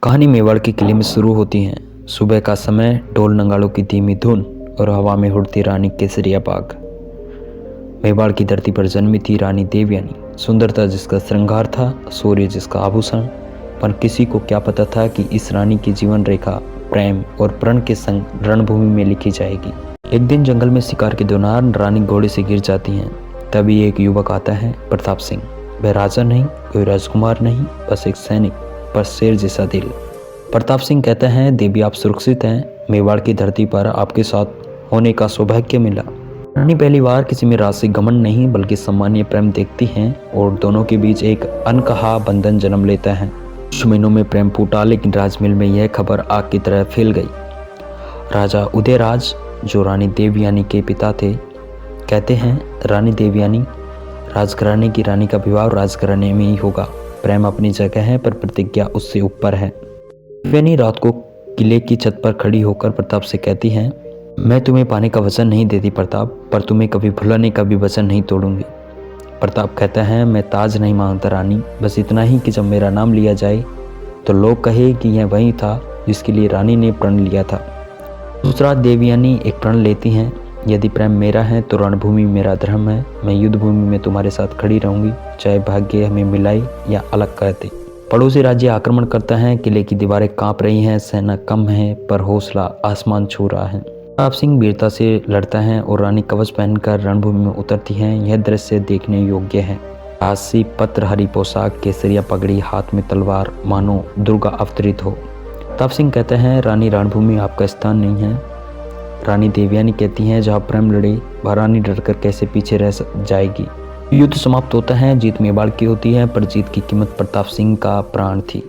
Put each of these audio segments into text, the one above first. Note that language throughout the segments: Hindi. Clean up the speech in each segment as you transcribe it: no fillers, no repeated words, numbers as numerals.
कहानी मेवाड़ के किले में शुरू होती है। सुबह का समय, ढोल नगाड़ों की धीमी धुन और हवा में उड़ती रानी केसरिया बाग। मेवाड़ की धरती पर जन्मी थी रानी देवयानी, सुंदरता जिसका श्रृंगार था, शौर्य जिसका आभूषण। पर किसी को क्या पता था कि इस रानी की जीवन रेखा प्रेम और प्रण के संग रणभूमि में लिखी जाएगी। एक दिन जंगल में शिकार के दौरान रानी घोड़े से गिर जाती हैं। तभी एक युवक आता है, प्रताप सिंह। वह राजा नहीं, कोई राजकुमार नहीं, बस एक सैनिक, पर शेर जैसा दिल। प्रताप सिंह कहते हैं, देवी आप सुरक्षित हैं, मेवाड़ की धरती पर आपके साथ होने का सौभाग्य मिला। रानी पहली बार किसी में राजसी घमंड नहीं बल्कि सामान्य प्रेम देखती हैं और दोनों के बीच एक अनकहा बंधन जन्म लेता है। कुछ महीनों में प्रेम फूटा, लेकिन राजमहल में यह खबर आग की तरह फैल गई। राजा उदयराज, जो रानी देवयानी के पिता थे, कहते हैं, रानी देवयानी, राजघराने की रानी का विवाह राजघराने में ही होगा। प्रेम अपनी जगह है पर प्रतिज्ञा उससे ऊपर है। देवयानी रात को किले की छत पर खड़ी होकर प्रताप से कहती हैं, मैं तुम्हें पाने का वचन नहीं देती प्रताप, पर तुम्हें कभी भुलाने का भी वचन नहीं तोड़ूंगी। प्रताप कहता है, मैं ताज नहीं मांगता रानी, बस इतना ही कि जब मेरा नाम लिया जाए तो लोग कहे कि यह वही था जिसके लिए रानी ने प्रण लिया था। दूसरा, देवयानी एक प्रण लेती हैं, यदि प्रेम मेरा है तो रणभूमि मेरा धर्म है। मैं युद्ध भूमि में तुम्हारे साथ खड़ी रहूंगी, चाहे भाग्य हमें मिलाए या अलग कर दे। पड़ोसी राज्य आक्रमण करता है, किले की दीवारें कांप रही हैं, सेना कम है पर हौसला आसमान छू रहा है। प्रताप सिंह वीरता से लड़ता है और रानी कवच पहनकर रणभूमि में उतरती हैं। यह दृश्य देखने योग्य है। राजसी पत्र, हरी पोशाक, केसरिया पगड़ी, हाथ में तलवार, मानो दुर्गा अवतरित हो। प्रताप सिंह कहते हैं, रानी रणभूमि आपका स्थान नहीं है। रानी देवयानी कहती हैं, जहाँ प्रेम लड़े वह रानी डरकर कैसे पीछे रह जाएगी। युद्ध समाप्त होता है। जीत मेवाड़ की होती है, पर जीत की कीमत प्रताप सिंह का प्राण थी।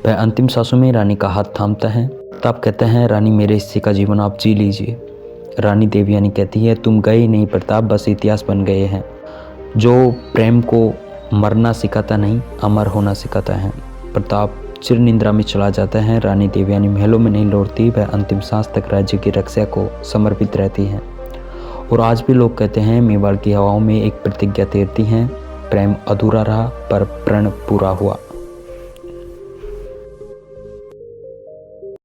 वह अंतिम सांसों में रानी का हाथ थामता है। प्रताप कहते हैं, रानी मेरे हिस्से का जीवन आप जी लीजिए। रानी देवयानी कहती है, तुम गए नहीं प्रताप, बस इतिहास बन गए हैं। जो प्रेम को मरना सिखाता नहीं, अमर होना सिखाता है। प्रताप चिर निंद्रा में चला जाता है। रानी देवयानी महलों में नहीं लौटती, वह अंतिम सांस तक राज्य की रक्षा को समर्पित रहती हैं। और आज भी लोग कहते हैं, मेवाड़ की हवाओं में एक प्रतिज्ञा तैरती है, प्रेम अधूरा रहा पर प्रण पूरा हुआ।